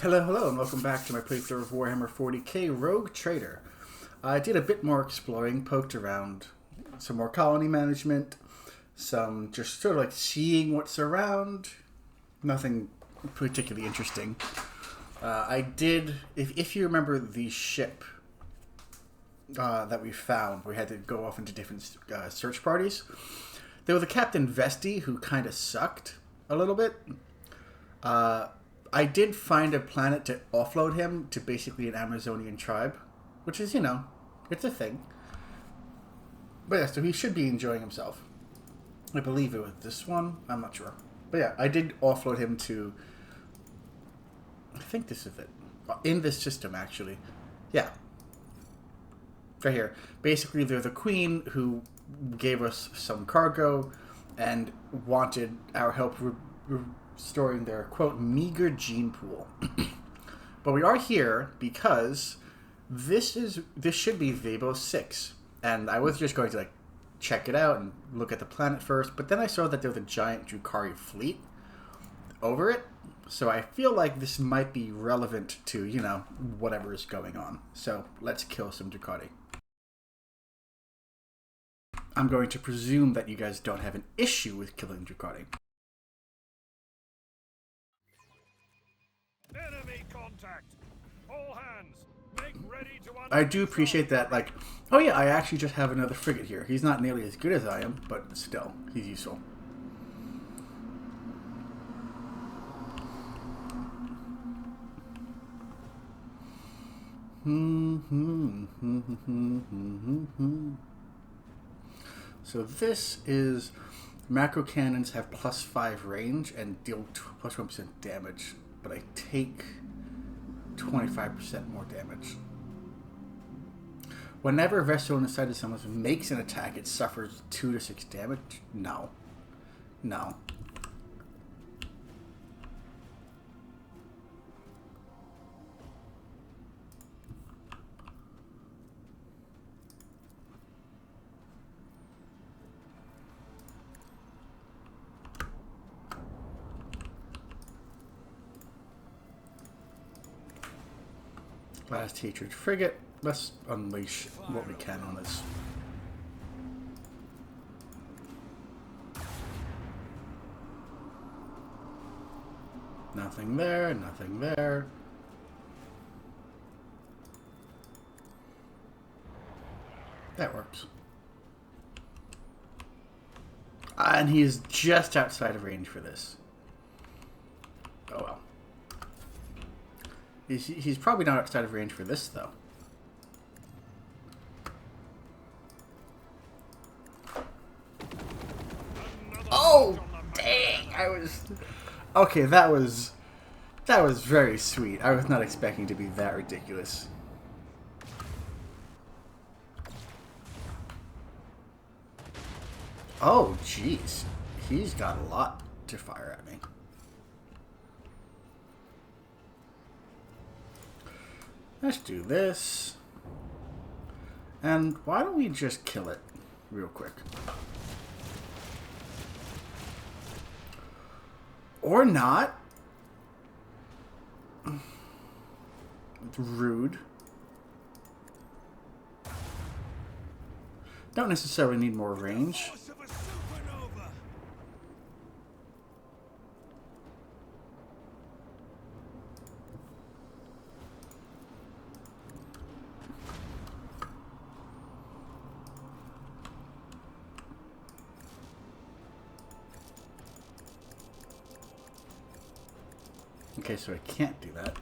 Hello, and welcome back to my playthrough of Warhammer 40k Rogue Trader. I did a bit more exploring, poked around, some more colony management, some just sort of like seeing what's around. Nothing particularly interesting. I did, if you remember the ship that we found, we had to go off into different search parties. There was a Captain Vesti who kind of sucked a little bit. I did find a planet to offload him to basically an Amazonian tribe, which is, you know, it's a thing. But yeah, so he should be enjoying himself. I believe it was this one. I'm not sure. But yeah, I did offload him to... I think this is it. In this system, actually. Yeah. Right here. Basically, they're the queen who gave us some cargo and wanted our help restoring their, quote, meager gene pool. But we are here because this should be Vabo 6. And I was just going to, like, check it out and look at the planet first, but then I saw that there was a giant Drukhari fleet over it, so I feel like this might be relevant to, you know, whatever is going on. So let's kill some Drukhari. I'm going to presume that you guys don't have an issue with killing Drukhari. Enemy contact! All hands, make ready to I do appreciate that, like, oh yeah, I actually just have another frigate here. He's not nearly as good as I am, but still, he's useful. So this is macro cannons have +5 range and deal +1% damage, but I take 25% more damage. Whenever a vessel inside of someone makes an attack, it suffers 2 to 6 damage. No. No. Last Hatred frigate. Let's unleash what we can on this. Nothing there, nothing there. That works. And he is just outside of range for this. Oh well. He's probably not outside of range for this, though. Oh, dang! I was... Okay, that was very sweet. I was not expecting to be that ridiculous. Oh, jeez. He's got a lot to fire at me. Let's do this. And why don't we just kill it real quick? Or not. It's rude. Don't necessarily need more range. Okay, so I can't do that.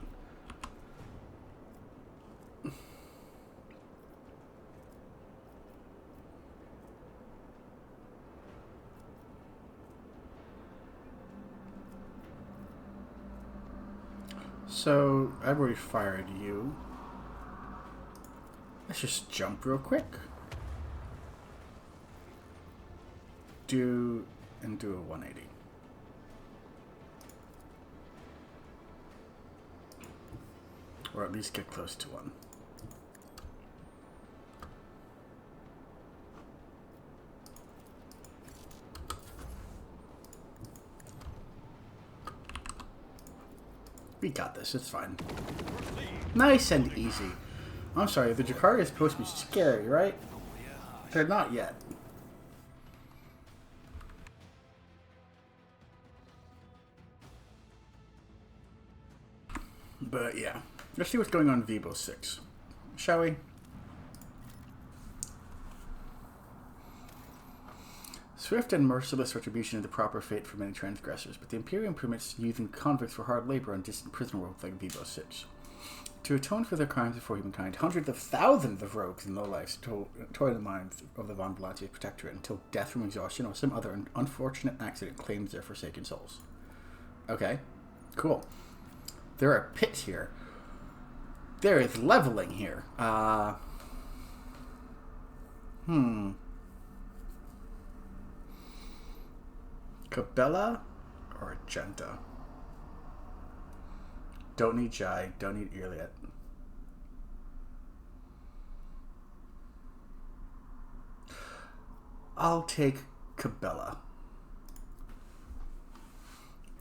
So, I've already fired you. Let's just jump real quick. Do a 180. Or at least get close to one. We got this. It's fine. Nice and easy. I'm sorry, the Drukhari is supposed to be scary, right? They're not yet. But yeah. Let's see what's going on in Vibo 6. Shall we? Swift and merciless retribution is the proper fate for many transgressors, but the Imperium permits using convicts for hard labor on distant prison worlds like Vibo 6. To atone for their crimes before humankind, hundreds of thousands of rogues and lowlifes toil the mines of the Von Blantius Protectorate until death from exhaustion or some other unfortunate accident claims their forsaken souls. Okay, cool. There are pits here. There is leveling here. Cabela or Argenta? Don't need Jai, don't need Iliad. I'll take Cabela.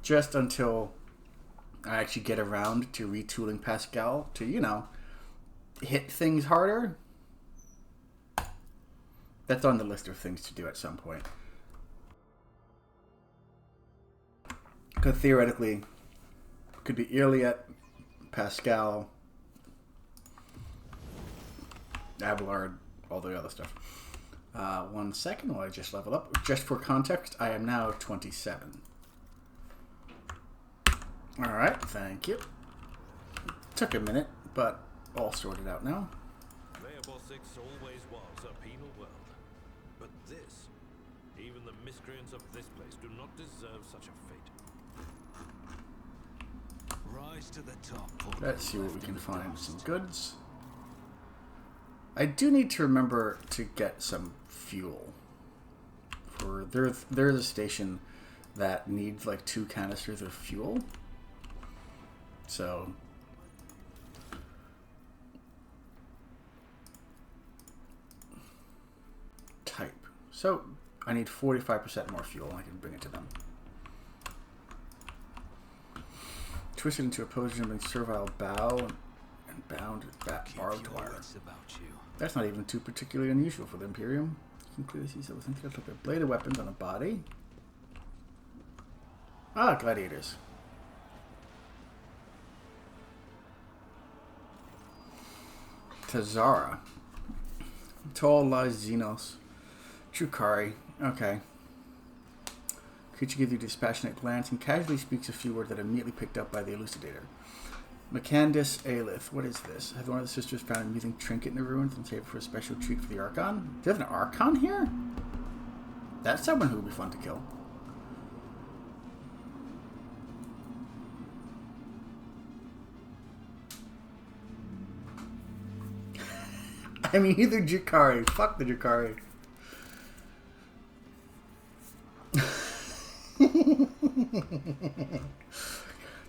Just until I actually get around to retooling Pascal to, you know, hit things harder. That's on the list of things to do at some point. Because theoretically, it could be Iliad, Pascal, Abelard, all the other stuff. 1 second while I just level up. Just for context, I am now 27. Alright, thank you. Took a minute, but all sorted out now. Vibo 6 always was a penal world. But this, even the miscreants of this place do not deserve such a fate. Rise to the top. Let's see what we can find. Some goods. I do need to remember to get some fuel. For there's a station that needs like 2 canisters of fuel. So type. So I need 45% more fuel and I can bring it to them. Twisted into a position of servile bow and bound with barbed wire. That's not even too particularly unusual for the Imperium. You can clearly see something like a blade of weapons on a body. Ah, gladiators. Tazara. Tall lies Xenos. Drukhari. Okay. Creature gives you a dispassionate glance and casually speaks a few words that are immediately picked up by the elucidator. Macandus Aelith. What is this? Has one of the sisters found a amusing trinket in the ruins and saved for a special treat for the Archon? Do you have an Archon here? That's someone who would be fun to kill. I mean, either Drukhari. Fuck the Drukhari.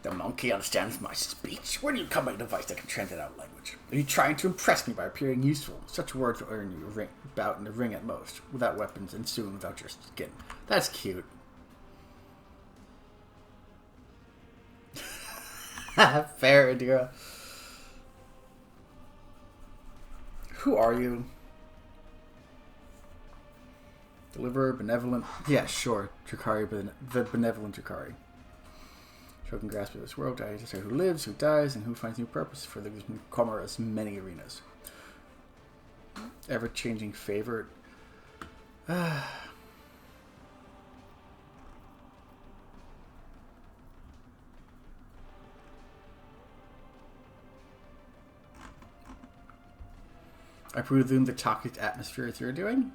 The monkey understands my speech. Where do you come by a device that can translate out language? Are you trying to impress me by appearing useful? Such words will earn you a bout in the ring at most, without weapons and soon without your skin. That's cute. Fair, Adira. Who are you? Deliverer, benevolent. Yeah, sure. Drukhari, the benevolent Drukhari. Choking grasp of this world, I decide who lives, who dies, and who finds new purpose for the Comora's many arenas. Ever-changing favorite. I presume the toxic atmosphere is you're doing?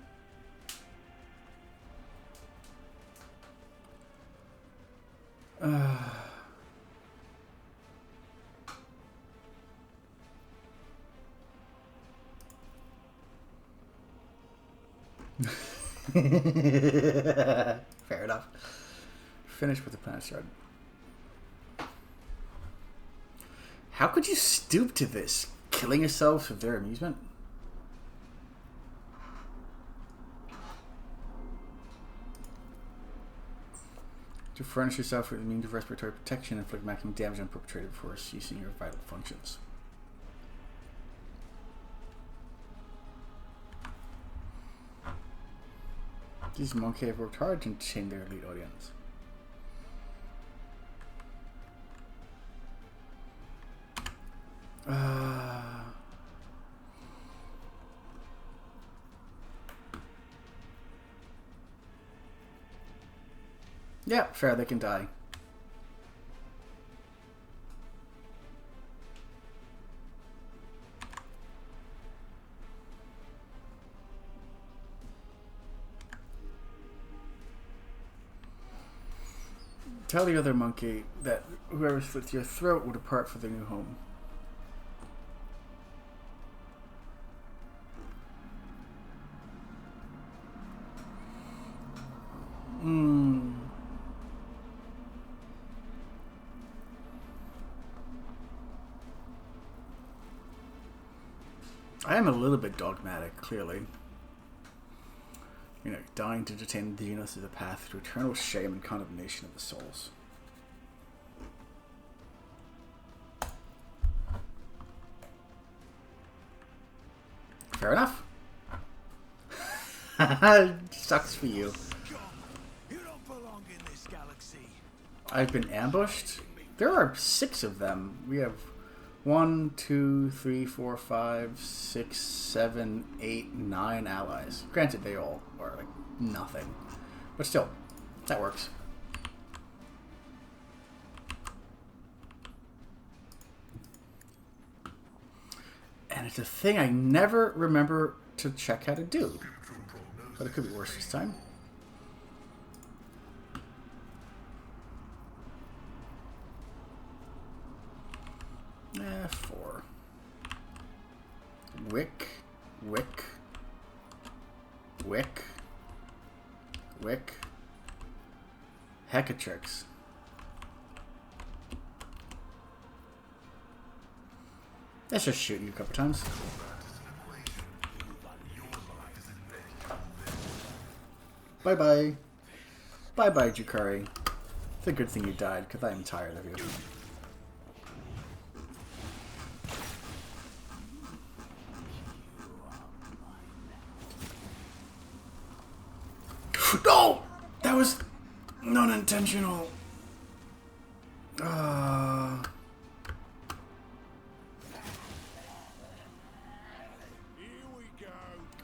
Fair enough. Finish with the planet shard. How could you stoop to this? Killing yourselves for their amusement? To furnish yourself with a means of respiratory protection, inflict maximum damage on perpetrator before ceasing your vital functions. These monks have worked hard to entertain their elite audience. Yeah, fair, they can die. Tell the other monkey that whoever slits your throat will depart for their new home. I am a little bit dogmatic, clearly. You know, dying to detain the Genos is a path to eternal shame and condemnation of the souls. Fair enough. Sucks for you. You don't belong in this galaxy. I've been ambushed? There are 6 of them. We have 1, 2, 3, 4, 5, 6, 7, 8, 9 allies. Granted, they all are like nothing. But still, that works. And it's a thing I never remember to check how to do. But it could be worse this time. Four. Wick. Hecatrix. Let's just shoot you a couple times. Bye-bye. Bye-bye, Drukhari. It's a good thing you died, because I am tired of you. No! That was non-intentional.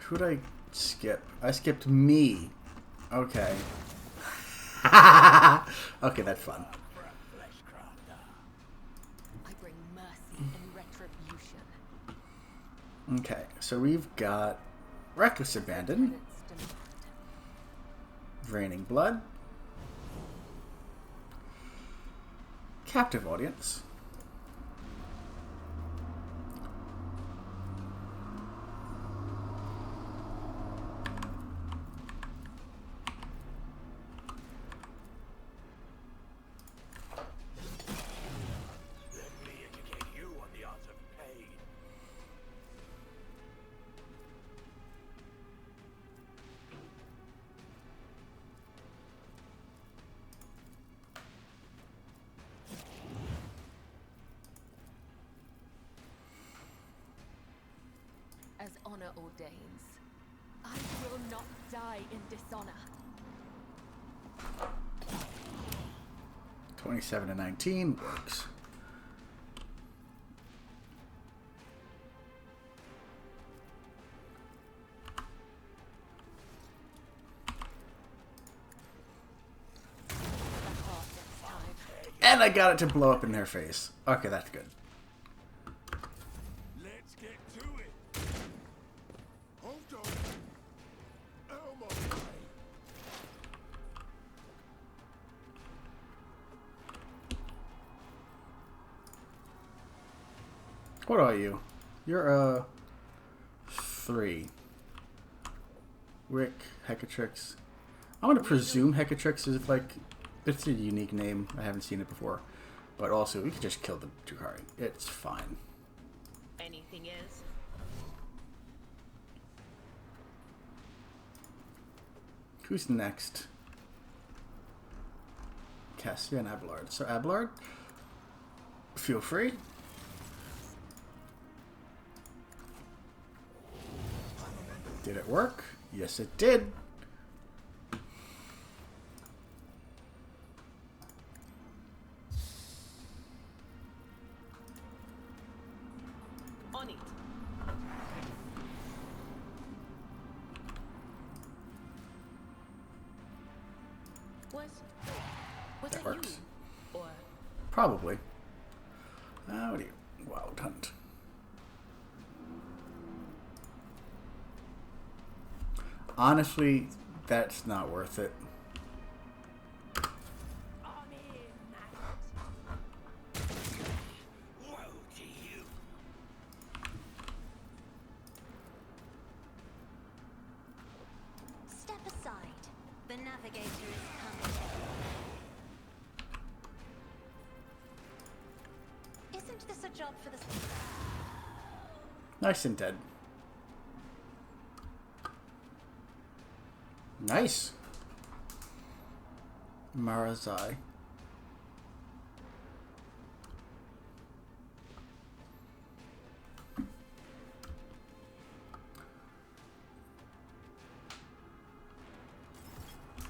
Who'd I skip? I skipped me. Okay. Okay, that's fun. I bring mercy and retribution. Okay, so we've got Reckless Abandon, Draining Blood, Captive Audience, as honor ordains. I will not die in dishonor. 27 to 19 works. And I got it to blow up in their face. Okay, that's good. Let's get to it. Hold on. Oh my. What are you? You're 3. Rick, Hecatrix. I'm gonna presume Hecatrix is like, it's a unique name. I haven't seen it before. But also, we could just kill the Drukhari. It's fine. Anything is. Who's next? Cassia and Abelard. So Abelard, feel free. Did it work? Yes, it did. On it. Was That it works. you? Or Probably. What do you... Wild Hunt. Honestly, that's not worth it. Woe to you. Step aside. The navigator is coming. Isn't this a job for the... Nice and dead. Nice. Marazai.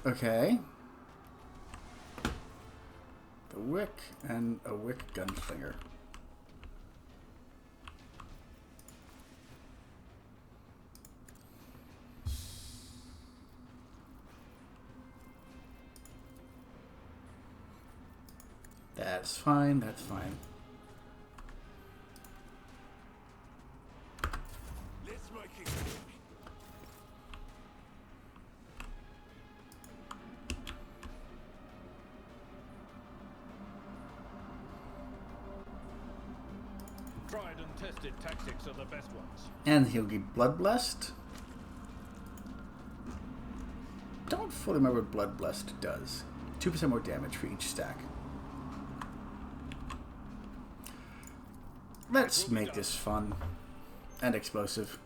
Okay. The Wick and a Wick Gunslinger. That's fine, that's fine. Let's make it quick. Tried and tested tactics are the best ones. And he'll be Blood Blessed. Don't fully remember what Blood Blessed does. 2% more damage for each stack. Let's make this fun and explosive.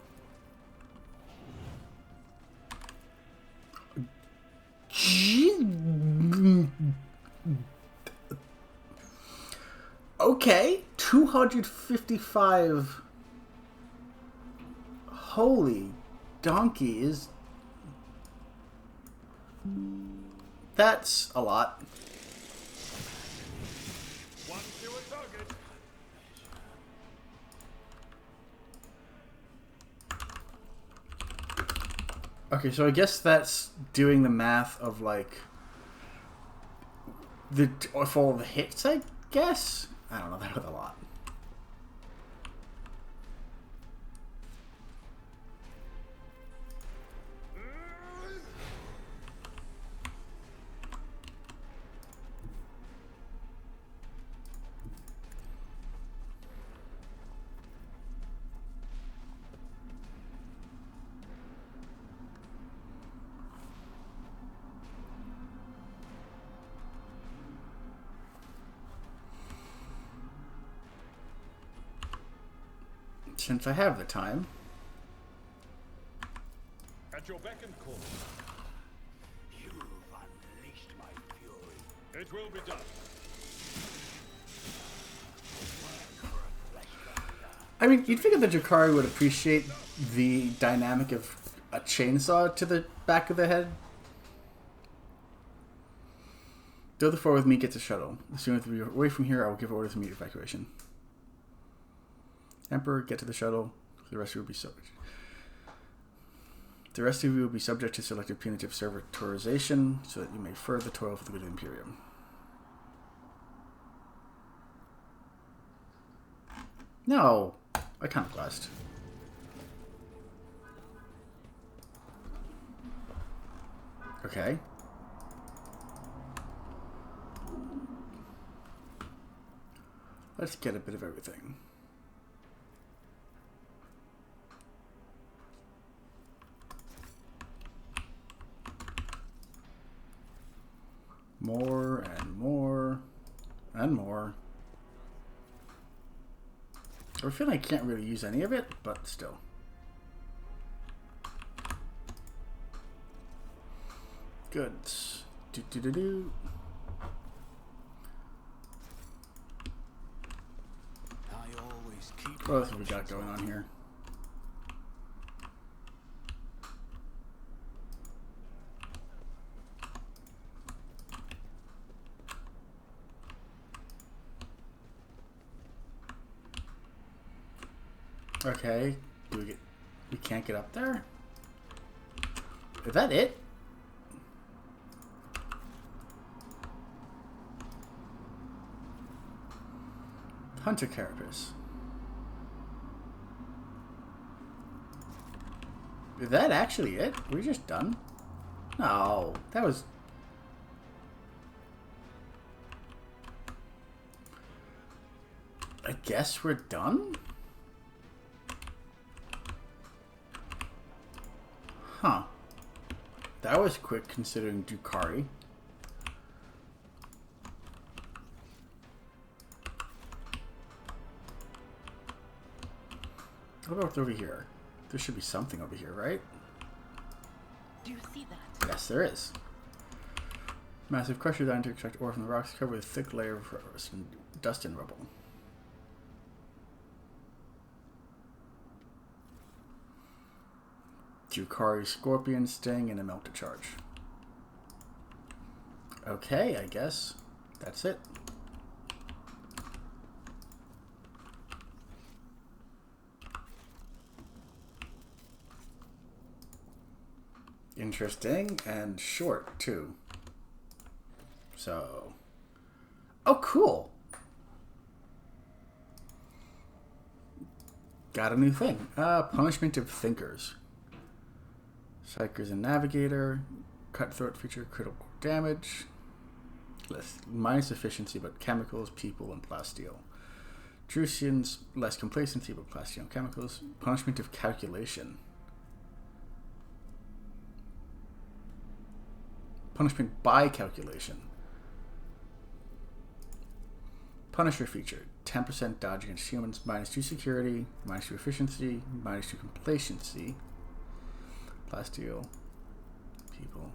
Okay, 255. Holy donkey is... That's a lot. One fewer target. Okay, so I guess that's doing the math of like the of all the hits, I guess. I don't know, that was a lot. Since I have the time. At your beck and call. You've unleashed my fury. It will be done. I mean, you'd figure the Drukhari would appreciate the dynamic of a chainsaw to the back of the head. Go the four with me, get the shuttle. As soon as we are away from here, I will give orders for immediate evacuation. Emperor, get to the shuttle. The rest of you will be subject. The rest of you will be subject to selective punitive servitorization, so that you may further toil for the good of the Imperium. No, Iconoclast. Okay. Let's get a bit of everything. More and more and more. I feel like I can't really use any of it, but still. Goods. Do. What else have we got going on here? Okay, we can't get up there? Is that it? Hunter Carapace. Is that actually it? We're just done? No, that was... I guess we're done? Huh. That was quick considering Drukhari. What about over here? There should be something over here, right? Do you see that? Yes, there is. Massive crusher designed to extract ore from the rocks covered with a thick layer of dust and rubble. Drukhari Scorpion Sting and a Melter Charge. Okay, I guess that's it. Interesting and short too. So, oh cool. Got a new thing. Punishment of Thinkers. Psychers and Navigator. Cutthroat feature critical damage. Minus efficiency but chemicals, people, and plasteel. Drusians, less complacency but plasteel and chemicals. Punishment of Calculation. Punishment by calculation. Punisher feature. 10% dodge against humans. -2 security. -2 efficiency. -2 complacency. Plasteel. People.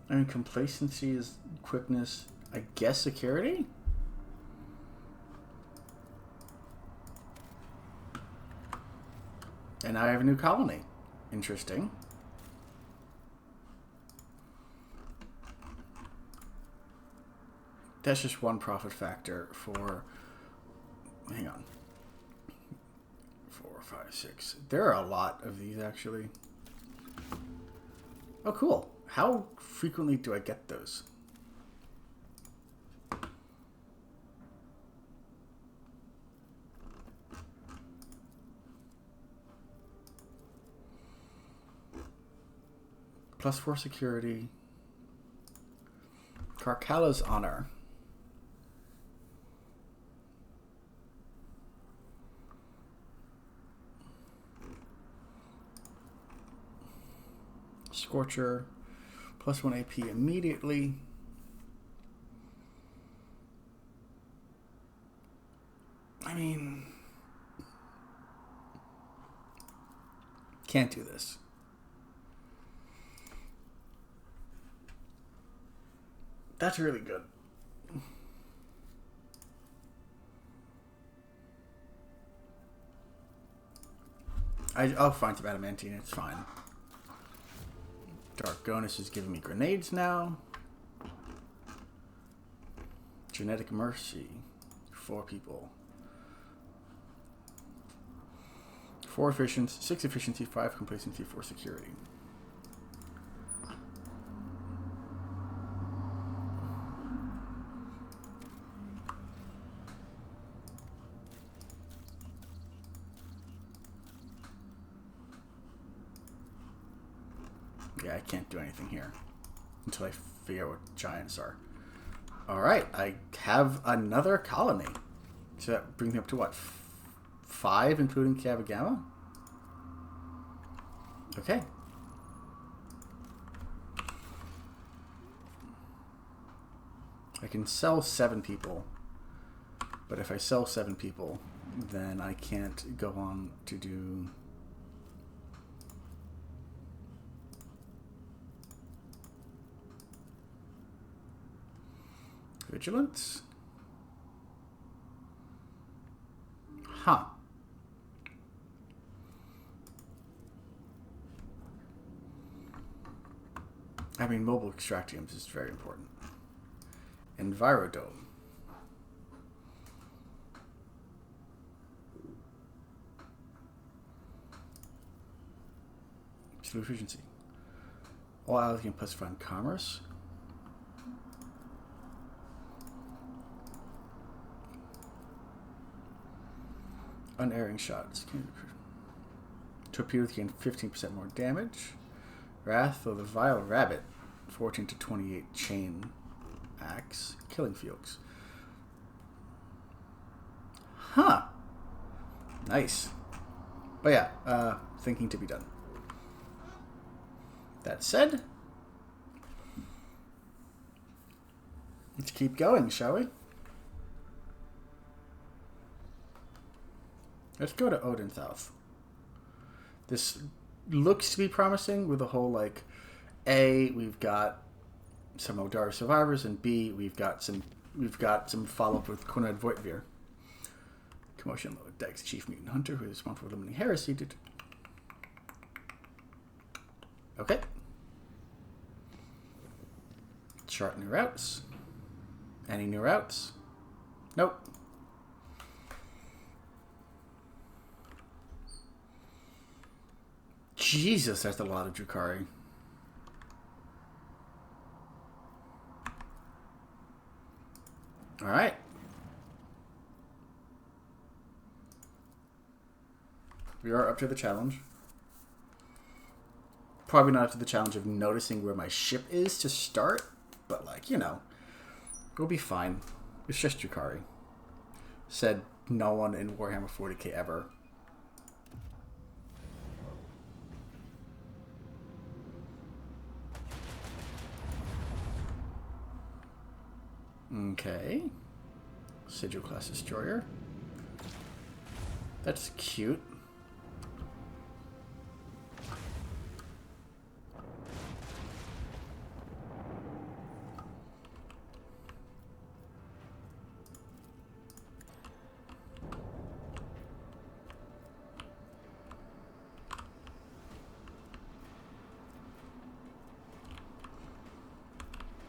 I mean, complacency is quickness. I guess security? And I have a new colony. Interesting. That's just one profit factor for... Hang on. 4, 5, 6. There are a lot of these, actually. Oh, cool. How frequently do I get those? +4 security. Carcala's Honor. Scorcher. +1 AP immediately. I mean... Can't do this. That's really good. I'll find some adamantine, it's fine. Darkonus is giving me grenades now. Genetic Mercy. 4 people. 4 efficiency, 6 efficiency, 5 complacency, 4 security. Yeah, I can't do anything here until I figure out what giants are. Alright, I have another colony. So that brings me up to what? 5, including Cavagama? Okay. I can sell 7 people, but if I sell 7 people, then I can't go on to do... Vigilance? Huh. I mean, mobile extractiums is very important. Envirodome. Absolute efficiency. All allies can plus fund commerce. Unerring shots. Torpedoes gain 15% more damage. Wrath of the Vile Rabbit. 14 to 28 chain axe. Killing fields. Huh. Nice. But yeah, thinking to be done. That said, let's keep going, shall we? Let's go to Odinthouth. This looks to be promising with the whole, like, A, we've got some Odar survivors, and B, we've got some follow-up with Konrad Voitvir. Commotion low. Dex, Chief Mutant Hunter, who is responsible for limiting heresy. Okay. Chart new routes. Any new routes? Nope. Jesus, that's a lot of Drukhari. Alright. We are up to the challenge. Probably not up to the challenge of noticing where my ship is to start, but, like, you know, we'll be fine. It's just Drukhari. Said no one in Warhammer 40k ever. Okay. Sigil class destroyer. That's cute.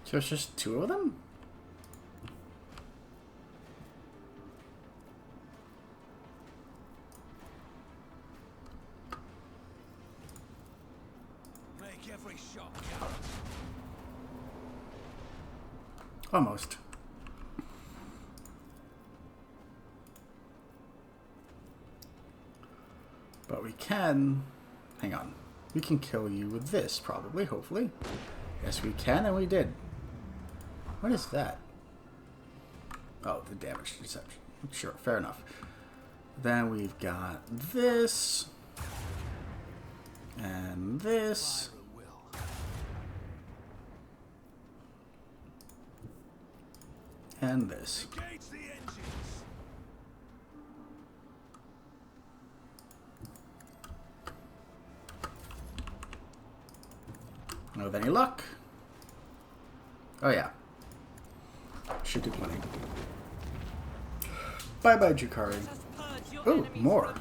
So it's just 2 of them? Make every shot count. Almost. But we can... Hang on. We can kill you with this, probably, hopefully. Yes, we can, and we did. What is that? Oh, the damage deception. Sure, fair enough. Then we've got this. And this. And this. Engage the engines. No, with any luck. Oh, yeah. Should do plenty. Bye-bye, Drukhari. Oh, more.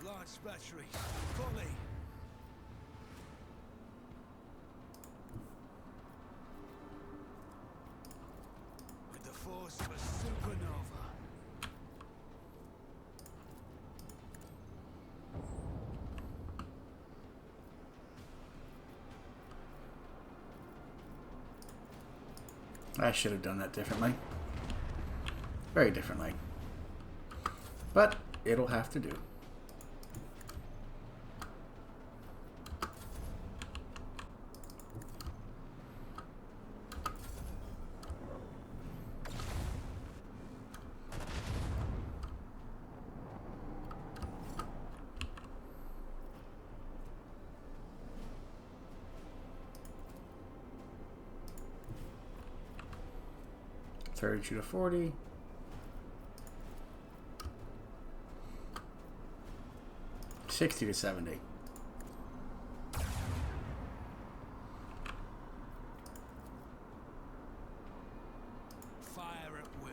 Large batteries, fully. With the force of a supernova. I should have done that differently. very differently. But it'll have to do. $32 to $40. $60 to $70. Fire at will.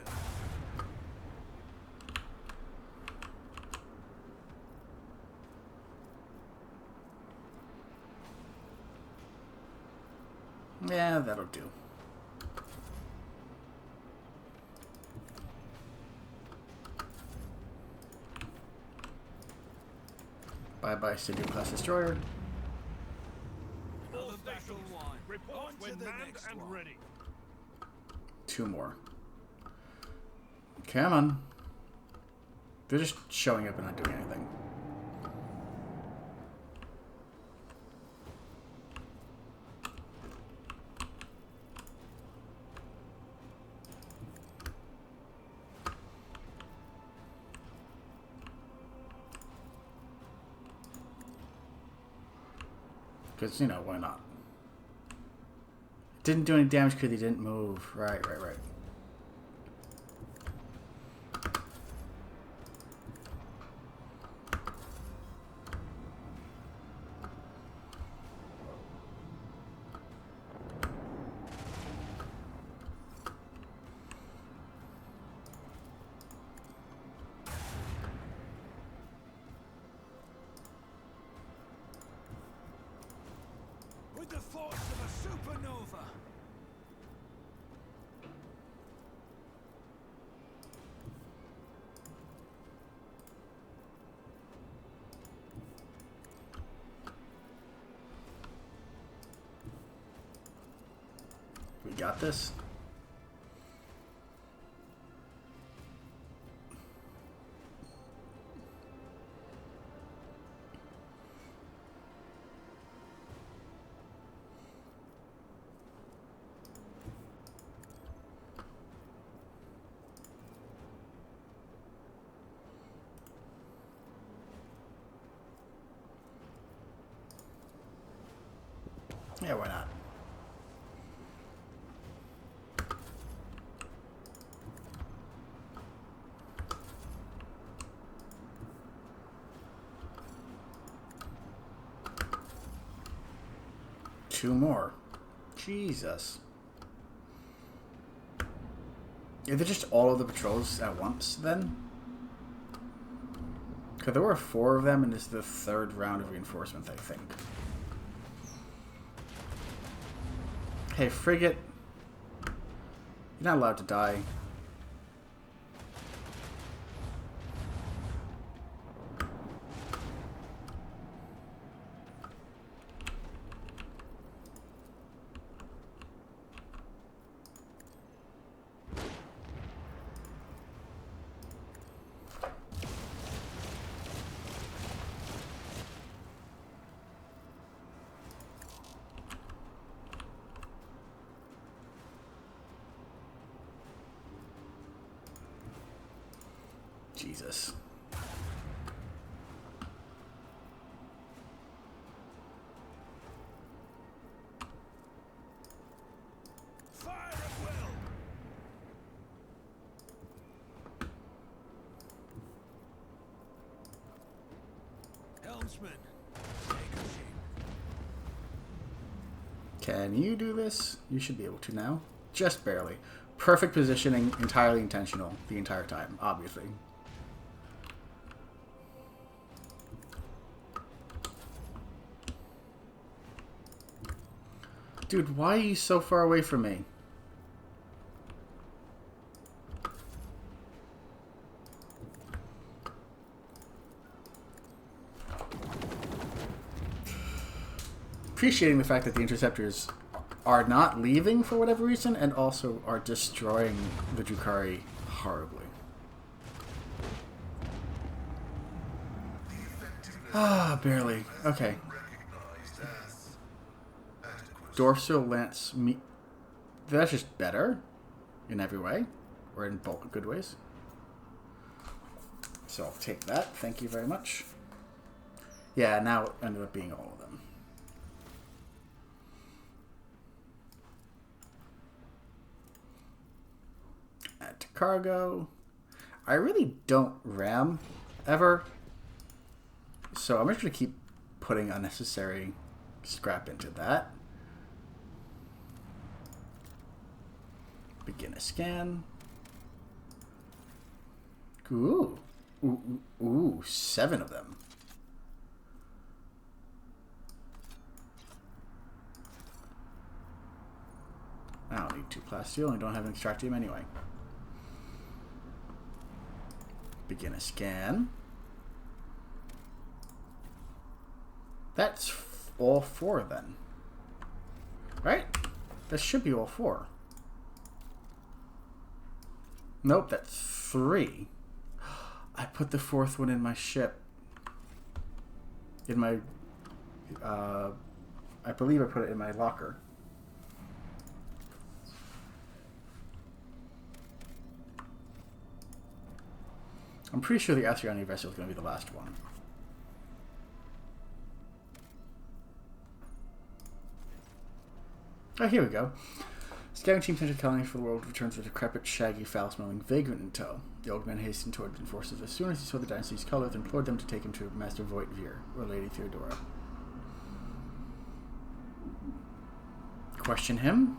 Yeah, that'll do. Bye-bye, Studio Class Destroyer. Another battle won. Report On to when the manned next and one. ready. 2 more. Come on. They're just showing up and not doing anything. Because, you know, why not? Didn't do any damage because he didn't move. Right. With the force of a supernova. We got this. Yeah, why not? Two more. Jesus. Are they just all of the patrols at once, then? Because there were 4 of them, and this is the 3rd round of reinforcements, I think. Hey, frigate. You're not allowed to die. Jesus. Fire at will. Helmsman, take a seat. Can you do this? You should be able to now. Just barely. Perfect positioning, entirely intentional the entire time, obviously. Dude, why are you so far away from me? Appreciating the fact that the interceptors are not leaving for whatever reason and also are destroying the Drukhari horribly. Ah, barely. Okay. Dorsal Lance me. That's just better in every way, or in both good ways. So I'll take that. Thank you very much. Yeah, now it ended up being all of them. Add to cargo. I really don't ram ever, so I'm just going to keep putting unnecessary scrap into that. Begin a scan. Ooh. Ooh, 7 of them. I don't need 2 plasteel. I don't have an extractium anyway. Begin a scan. That's all 4 then. Right? That should be all 4. Nope, that's 3. I put the 4th one in my ship. In my... I believe I put it in my locker. I'm pretty sure the Atheriani vessel is going to be the last one. Oh, here we go. Scouting team entered colony for the world returns with a decrepit, shaggy, foul-smelling vagrant in tow. The old man hastened toward the forces as soon as he saw the dynasty's colors and implored them to take him to Master Voitvir, or Lady Theodora. Question him?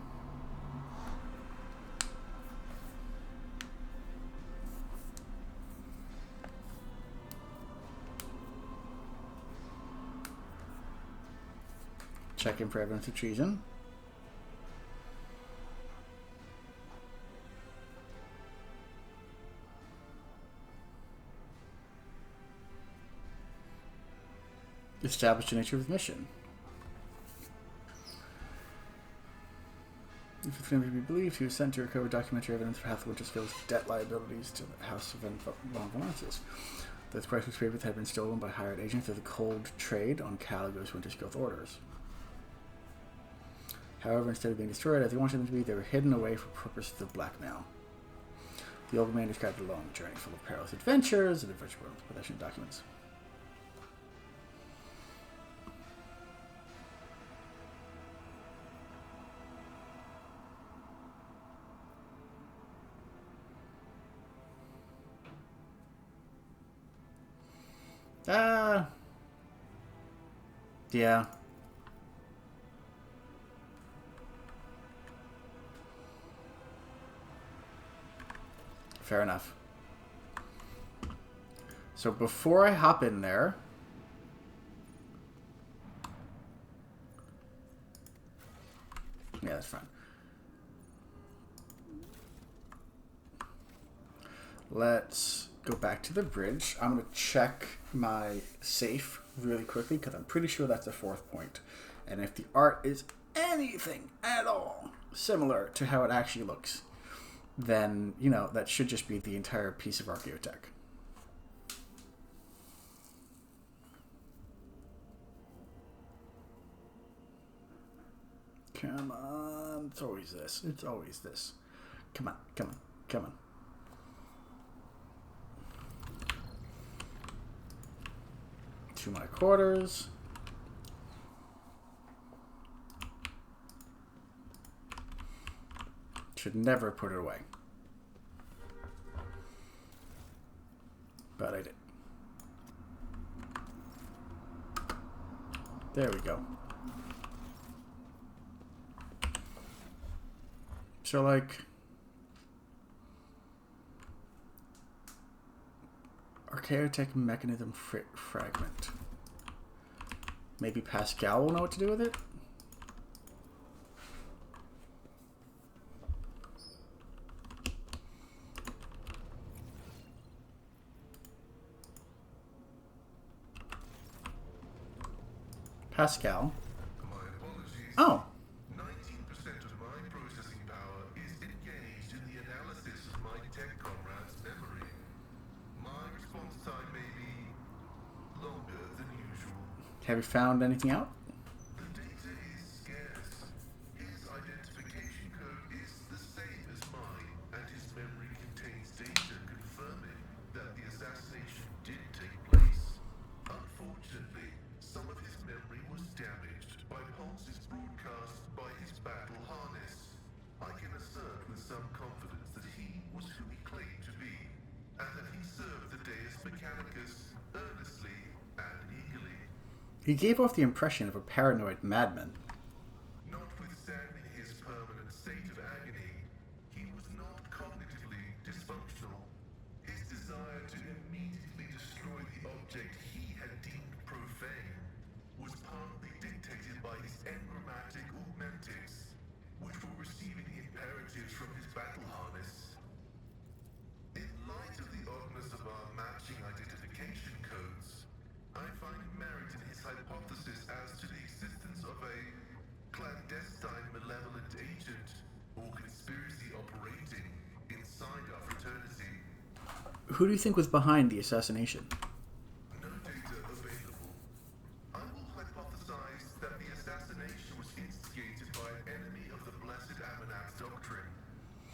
Check him for evidence of treason. Establish the nature of his mission. If it's going to be believed, he was sent to recover documentary evidence for Hathor Winterskill's debt liabilities to the House of Von Valances. Those priceless papers had been stolen by hired agents of the cold trade on Caligo's Winterskill's orders. However, instead of being destroyed as he wanted them to be, they were hidden away for purposes of blackmail. The old man described a long journey full of perilous adventures and the virtual possession of documents. Yeah. Fair enough. So before I hop in there, yeah, that's fine. Let's go back to the bridge. I'm going to check my safe really quickly because I'm pretty sure that's the 4th point. And if the art is anything at all similar to how it actually looks, then, you know, that should just be the entire piece of Archaeotech. Come on. It's always this. It's always this. Come on. Come on. Come on. To my quarters. Should never put it away. But I did. There we go. So, like, Archaeotech mechanism fragment. Maybe Pascal will know what to do with it? Pascal. My apologies. Oh. 19% of my processing power is engaged in the analysis of my tech comrade's memory. My response time may be longer than Have you found anything out? The data is scarce. His identification code is the same as mine, and his memory contains data confirming that the assassination did take place. Unfortunately, some of his memory was damaged by pulses broadcast by his battle harness. I can assert with some confidence that he was who he claimed to be, and that he served the Deus Mechanicus earnestly and eagerly. He gave off the impression of a paranoid madman. Notwithstanding his permanent state of agony, he was not cognitively dysfunctional. His desire to immediately destroy the object he had deemed profane was partly dictated by his engrammatic augmentics, which were receiving imperatives from his battle harness. In light of the oddness of our matching identification codes, I find merit in his hypothesis as to the existence of a clandestine malevolent agent or conspiracy operating inside our fraternity. Who do you think was behind the assassination? No data available. I will hypothesize that the assassination was instigated by an enemy of the Blessed Amanat's doctrine.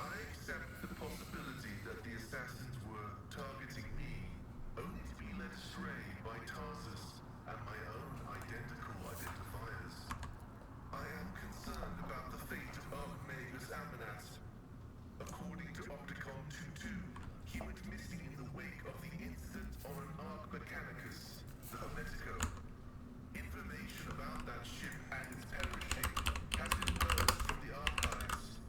I accept the possibility that the assassins were targeting me, only to be led astray by Tarsus and my own identical identifiers. I am concerned about the fate of Archmagus Amanat. According to Opticon 2-2, he went missing in the wake of the incident on an Arch Mechanicus, the Hermetico. Information about that ship and its perishing has been merged from the archives.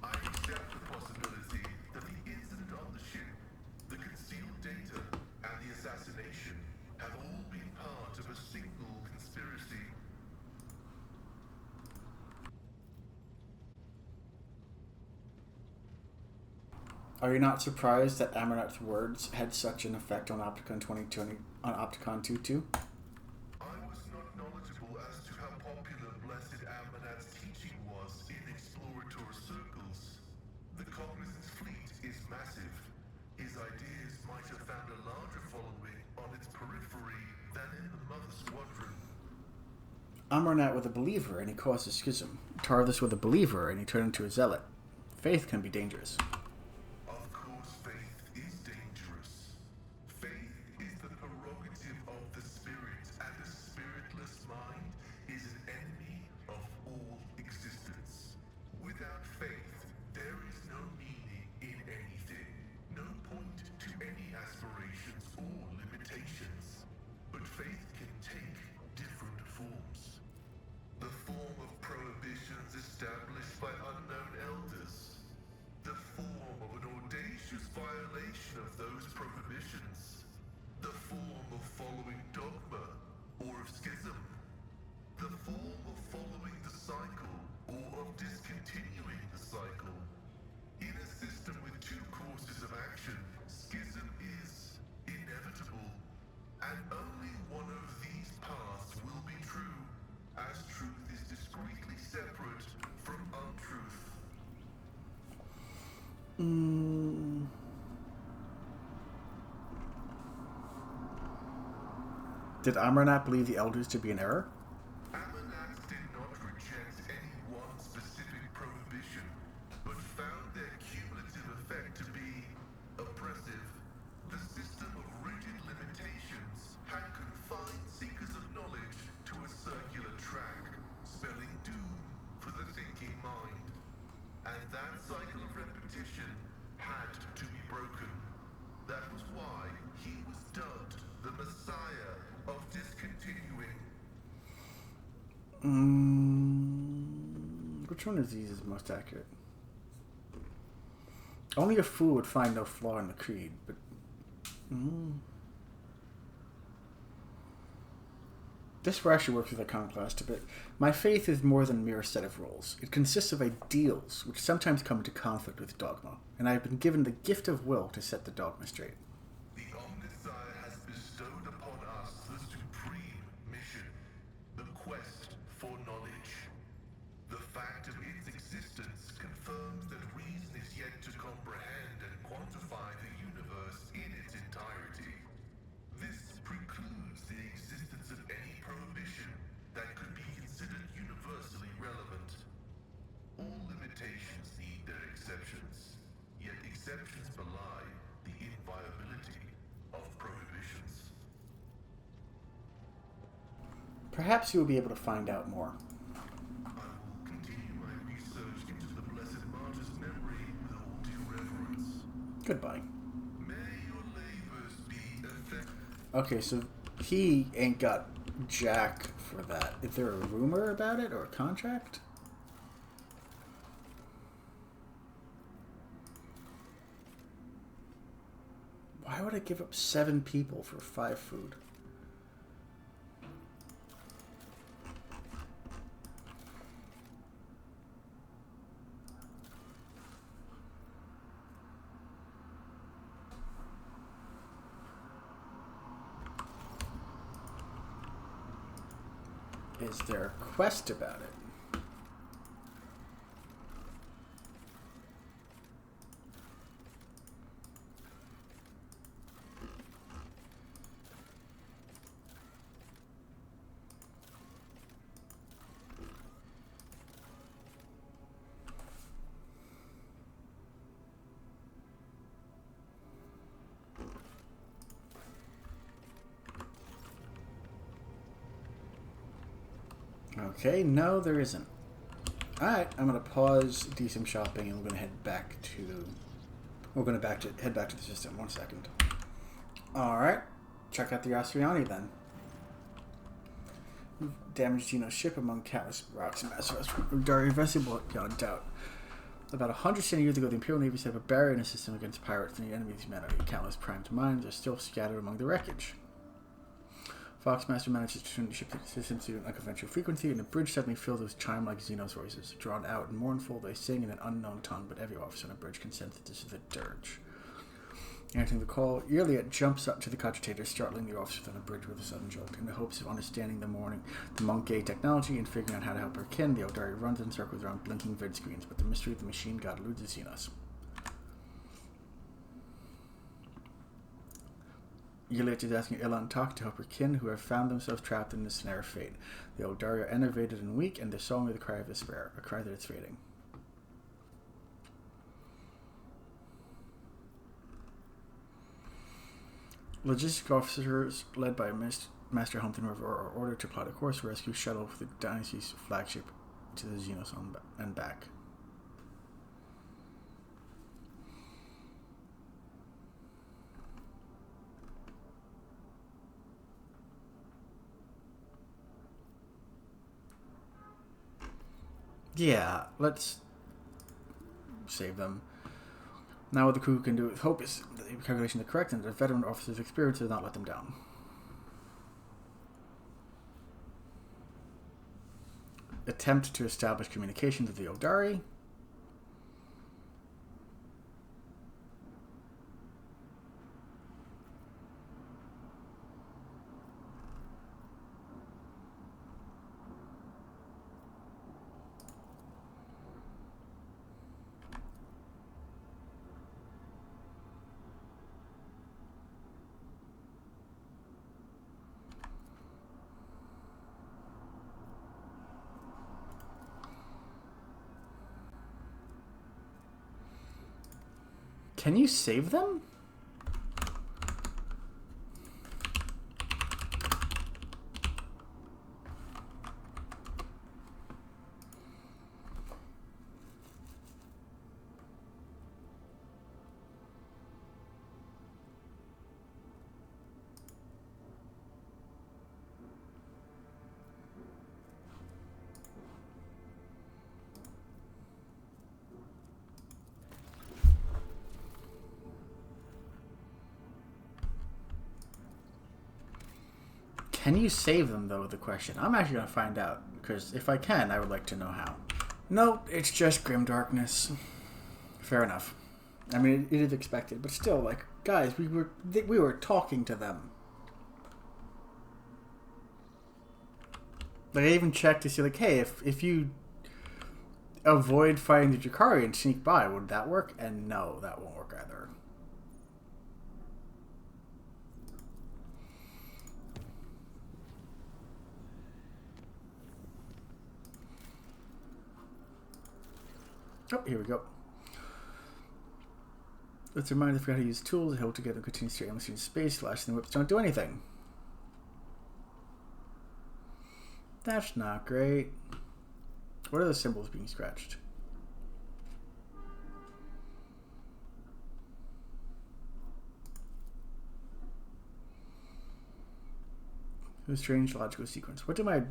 I accept the possibility that the incident on the ship, the concealed data, and the assassination have all been part of a single conspiracy. Are you not surprised that Amarnat's words had such an effect on Opticon 2020 on Opticon 2-2? I was not knowledgeable as to how popular Blessed Amanat's teaching was in explorator circles. The Cognizance fleet is massive. His ideas might have found a larger following on its periphery than in the Mother Squadron. Amarnat was a believer and he caused a schism. Tarthus was a believer and he turned into a zealot. Faith can be dangerous. Of course, faith is dangerous. Faith is the prerogative of the spirit, and a spiritless mind is an enemy of all existence. Without faith, there is no meaning in anything, no point to any aspirations or limitations. But faith can take different forms. The form of prohibitions established by unknown elders. The form of an audacious violation of those prohibitions. The form of following dogma or of schism. The form of following the cycle or of discontinuing the cycle. In a system with two courses of action, schism is inevitable. And only one of these paths will be true, as truth is discreetly separate from untruth. Did Amarnat believe the elders to be in error? Amanat did not reject any one specific prohibition, but found their cumulative effect to be oppressive. The system of rigid limitations had confined seekers of knowledge to a circular track, spelling doom for the thinking mind. And that cycle of repetition had to be broken. That was why he was dubbed the Messiah of discontinuing. Which one of these is most accurate? Only a fool would find no flaw in the creed, but... This where I actually works with iconoclast a bit. My faith is more than a mere set of rules. It consists of ideals, which sometimes come into conflict with dogma, and I have been given the gift of will to set the dogma straight. The Omnissiah has bestowed upon us the supreme mission, the quest for knowledge. The fact of its existence confirms that reason is yet to comprehend and quantify the universe in its entirety. This precludes the existence of any prohibition exceptions belie the inviolability of prohibitions. Perhaps you will be able to find out more. I will continue my research into the Blessed Martyr's memory with all due reverence. Goodbye. May your labors be effective. Okay, so he ain't got jack for that. Is there a rumor about it or a contract? Why would I give up 7 people for 5 food? Is there a quest about it? Okay, no, there isn't. Alright, I'm gonna pause, do some shopping, and we're gonna head back to head back to the system. 1 second. Alright. Check out the Austriani then. Damaged Geno's ship among countless rocks and massive Dari invisible beyond doubt. About 100 years ago, the Imperial Navy set up a barrier in a system against pirates and the enemy of humanity. Countless primed mines are still scattered among the wreckage. Foxmaster manages to turn the ship system to an unconventional frequency, and the bridge suddenly fills with chime-like Xenos voices. Drawn out and mournful, they sing in an unknown tongue, but every officer on the bridge can sense that this is a dirge. Answering the call, Irliet jumps up to the cogitator, startling the officers on the bridge with a sudden jolt. In the hopes of understanding the Monkey technology and figuring out how to help her kin, the Eldari runs in circles around blinking vid screens, but the mystery of the machine god eludes the Xenos. Yuliet is asking Ilan Talk to help her kin, who have found themselves trapped in the snare of fate. The Eldari are enervated and weak, and their song is the cry of despair, a cry that is fading. Logistic officers, led by Master Humpton River, are ordered to plot a course to rescue shuttle for the Dynasty's flagship to the Xenos and back. Yeah, let's save them. Now what the crew can do with hope is that the calculation is correct and that the veteran officer's experience does not let them down. Attempt to establish communications with the Eldari. Can you save them? Can you save them, though, the question? I'm actually going to find out, because if I can, I would like to know how. Nope, it's just grim darkness. Fair enough. I mean, it is expected, but still, like, guys, we were talking to them. Like, I even checked to see, like, hey, if you avoid fighting the Drukhari and sneak by, would that work? And no, that won't work either. Oh, here we go. It's a reminder to forget how to use tools and hold together and continue to aimlessly in space. Slashing the whips don't do anything. That's not great. What are the symbols being scratched? A strange logical sequence. What am I...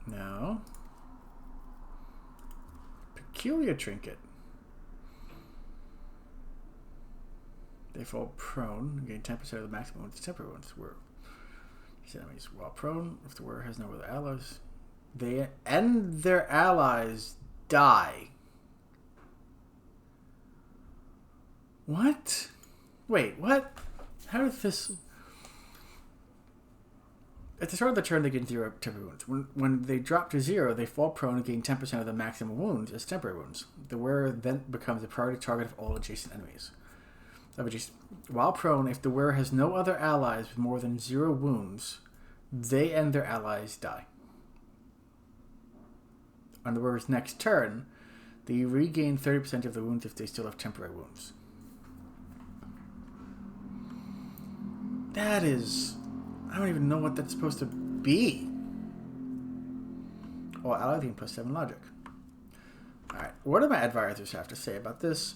No. Peculiar trinket. They fall prone, gain 10% of the maximum wounds temporary wounds. Enemies while prone, if the wearer has no other allies, they and their allies die. What? Wait, what? How did this... At the start of the turn, they gain 0 temporary wounds. When they drop to 0, they fall prone and gain 10% of the maximum wounds as temporary wounds. The wearer then becomes a priority target of all adjacent enemies. While prone, if the wearer has no other allies with more than 0 wounds, they and their allies die. On the wearer's next turn, they regain 30% of the wounds if they still have temporary wounds. That is... I don't even know what that's supposed to be. Oh, ally gain +7 logic. Alright, what do my advisors have to say about this?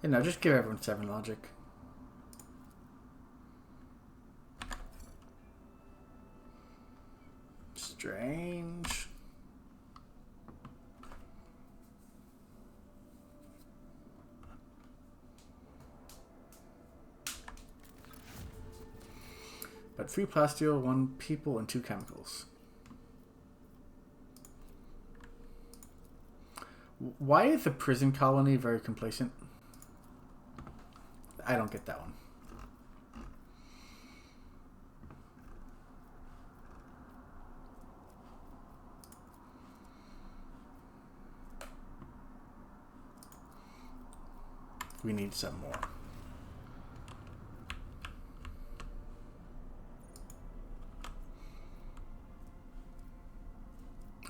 You know, just give everyone 7 logic. Strange. But 3 plasteel, 1 people, and 2 chemicals. Why is the prison colony very complacent? I don't get that one. We need some more.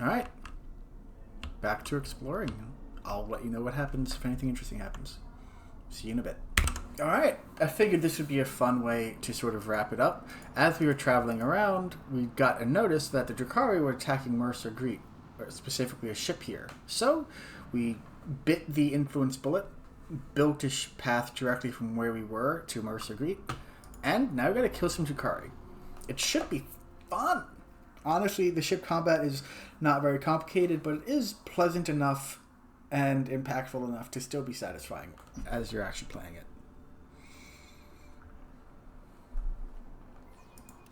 All right. Back to exploring. I'll let you know what happens if anything interesting happens. See you in a bit. Alright, I figured this would be a fun way to sort of wrap it up. As we were traveling around, we got a notice that the Drukhari were attacking Mercer Greet, or specifically a ship here. So, we bit the influence bullet, built a path directly from where we were to Mercer Greet, and now we gotta kill some Drukhari. It should be fun! Honestly, the ship combat is not very complicated, but it is pleasant enough and impactful enough to still be satisfying as you're actually playing it.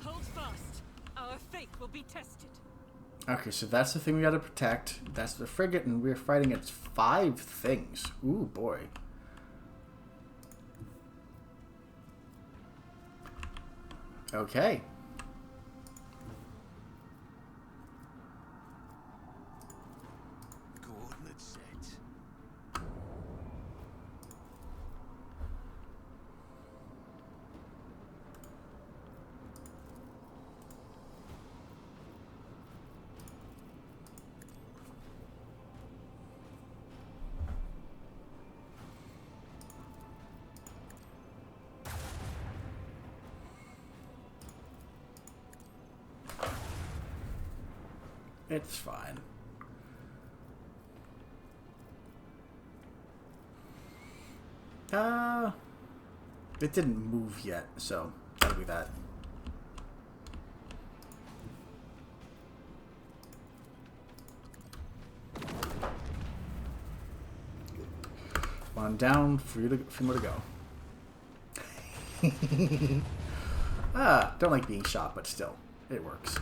Hold fast. Our faith will be tested. Okay, so that's the thing we gotta protect. That's the frigate, and we're fighting its 5 things. Ooh, boy. Okay. Coordinates set. It's fine. It didn't move yet, so that'll be that. On down for more to go. Ah, don't like being shot, but still, it works.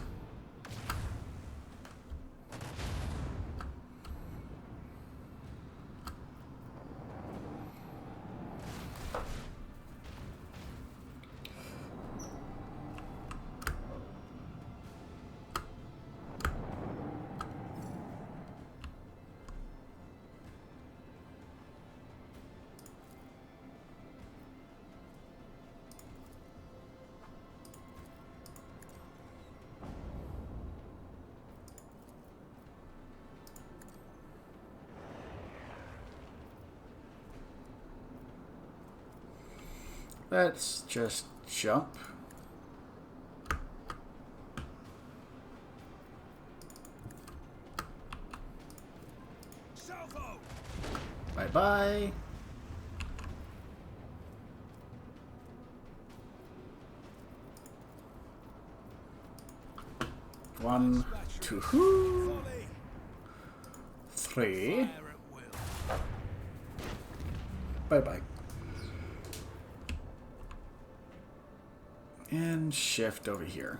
Let's just jump. Salvo! Bye-bye. One, two, Volley! three. Fire at will. Bye-bye. And shift over here.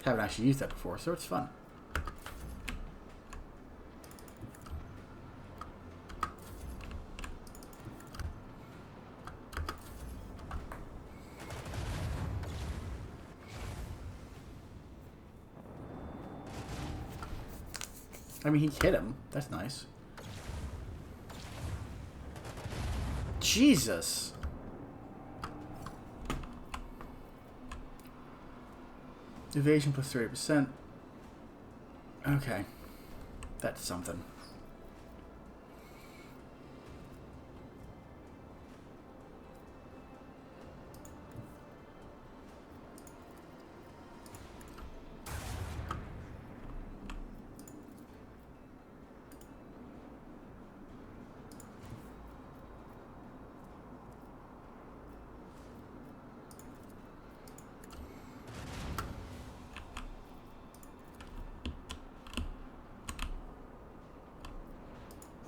Haven't actually used that before, so it's fun. I mean, he hit him. That's nice. Jesus! Evasion plus 30%. Okay. That's something.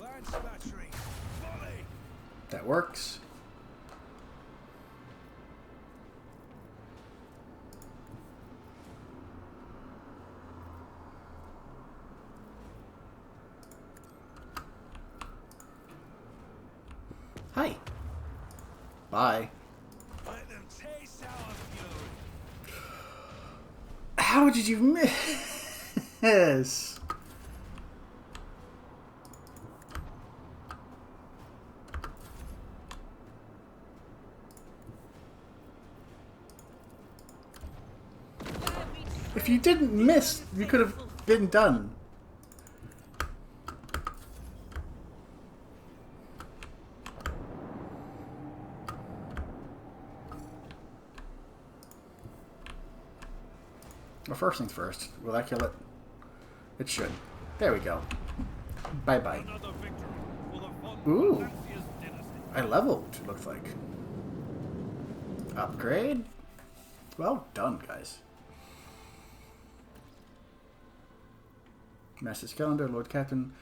Lance battery! Volley! That works. Hi. Bye. Let them taste our fury! How did you miss? If you didn't miss, you could have been done. Well, first things first. Will that kill it? It should. There we go. Bye-bye. Another victory for the Von Ooh. Valancius dynasty. I leveled, it looks like. Upgrade? Well done, guys. Master's Calendar, Lord Captain.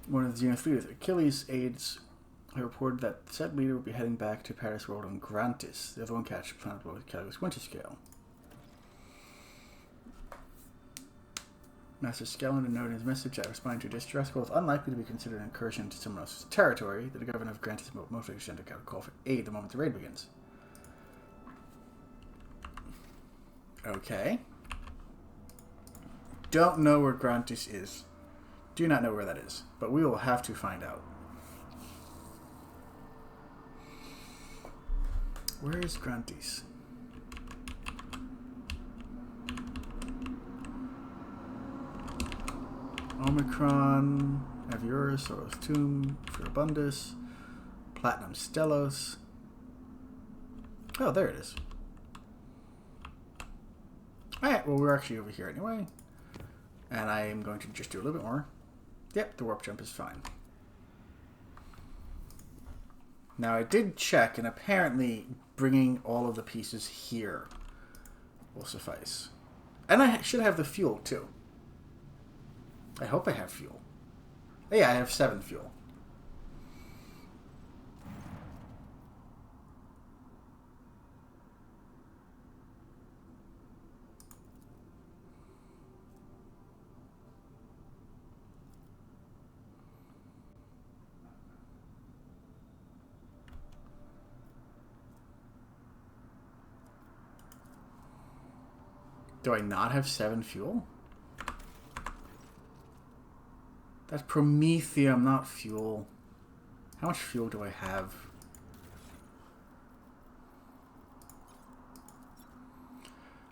One of the Zenith leaders, Achilles, aides, who reported that said leader would be heading back to Paris World on Grantis, the other one catch planet below Caligula's Winter Scale. Master Scallon noted in his message that responding to distress call is unlikely to be considered an incursion into someone else's territory, that the governor of Grantis most extent to call for aid the moment the raid begins. Okay. Don't know where Grantis is. Do not know where that is, but we will have to find out. Where is Grantis? Omicron, Aviurus, Soros Tomb, Furibundus, Platinum Stellos. Oh, there it is. Alright, well, we're actually over here anyway. And I am going to just do a little bit more. Yep, the warp jump is fine. Now, I did check, and apparently bringing all of the pieces here will suffice. And I should have the fuel, too. I hope I have fuel. Yeah, I have 7 fuel. Do I not have 7 fuel? That's promethium, not fuel. How much fuel do I have?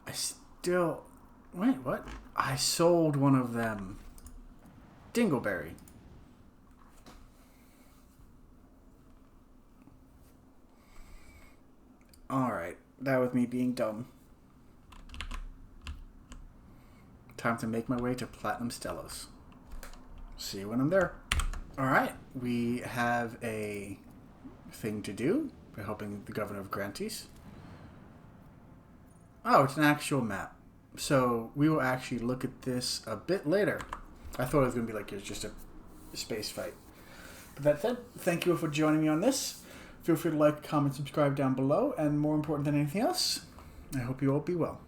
I still... Wait, what? I sold one of them. Dingleberry. Alright, that was me being dumb. Time to make my way to Platinum Stellos. See you when I'm there. Alright, we have a thing to do. We're helping the Governor of Grantis. Oh, it's an actual map. So we will actually look at this a bit later. I thought it was going to be like it's just a space fight. But that said, thank you for joining me on this. Feel free to like, comment, subscribe down below. And more important than anything else, I hope you all be well.